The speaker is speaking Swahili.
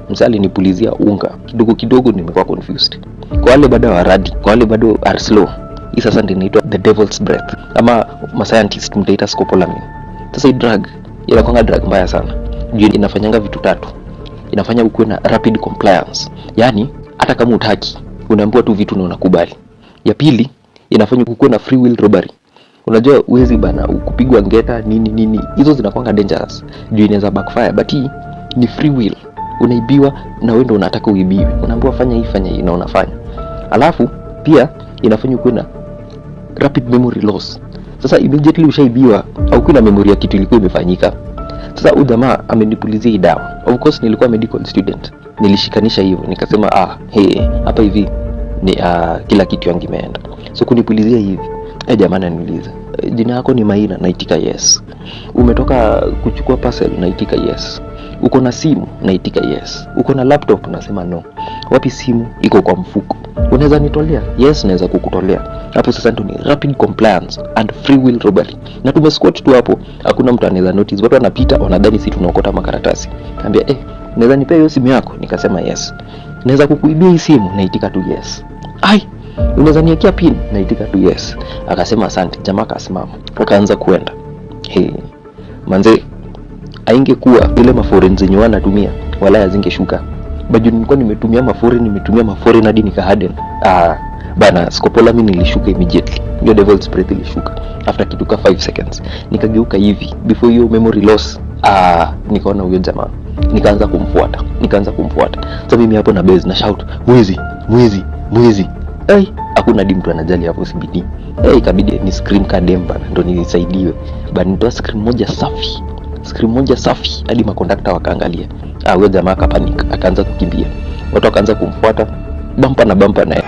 Msali nipulizia unga kidogo kidogo, nimekuwa confused. Kwa wale bado waradi, kwa wale bado are slow, hii sasa ndio inaitwa the devil's breath, ama scientist mtaita scopolamine. Sasa hii drug inakuwa drug mbaya sana. Inafanyanga vitu tatu. Inafanya ukue na rapid compliance, yani hata kama utaki unaambiwa tu vitu na unakubali. Ya pili, inafanya ukue na free will robbery. Unajua uwezi bana kupigwa ngeta nini, hizo zinakuwa dangerous juu inaweza backfire, but hii ni free will. Unaibiwa na wewe ndio unataka uibiwe, unaambiwa fanya hii na unafanya. Alafu pia inafanya ukue na rapid memory loss. Sasa immediately ushaibiwa au kuna memory ya kitu ilikuwa imefanyika. Sasa huyu jamaa amenipulizia hii dawa. Of course nilikuwa medical student, nilishikanisha hivyo nikasema hapa hivi ni kila kitu yangu imeenda. So kunipulizia hivi, jamani niuliza, jina lako ni Maina? Naitika yes. Umetoka kuchukua parcel? Naitika yes. Uko na simu? Naitika yes. Uko na laptop? Nasema no. Wapi simu? Iko kwa mfuko. Unaweza nitolea? Yes, naweza kukutolea. Hapo sasa ndio ni rapid compliance and free will robbery. Na tumesquat tu hapo, hakuna mtu anaweza notice. Watu wanapita wanadhani sisi tunaokota makaratasi. Kaambia naweza nipea hiyo simu yako? Nikasema yes. Naweza kukuibia hii simu? Naitika tu yes. Unaweza niwekea pin? Naitika tu yes. Akasema asante. Jamaa akasimama, akaanza kuenda. Manze, aingekuwa ile maforeign zenye wanatumia wala yazingeshuka. Bado nilikuwa nimetumia maforeign hadi nikaharden. Bana scopolamine ilishuka immediately. Hiyo devil's breath ilishuka after kituka 5 seconds. Nikageuka hivi before hiyo memory loss. Nikaona huyo jamaa, nikaanza kumfuata. Sasa mimi hapo na base na shout, mwizi. Hakuna mtu anajali hapo CBD. Ikabidi ni scream kadem bana ndo nisaidiwe. Bana nitoa scream moja safi hadi makondakta wakaangalia. Huyo jamaa akapanic, akaanza kukimbia. Watu wakaanza kumfuata bumper na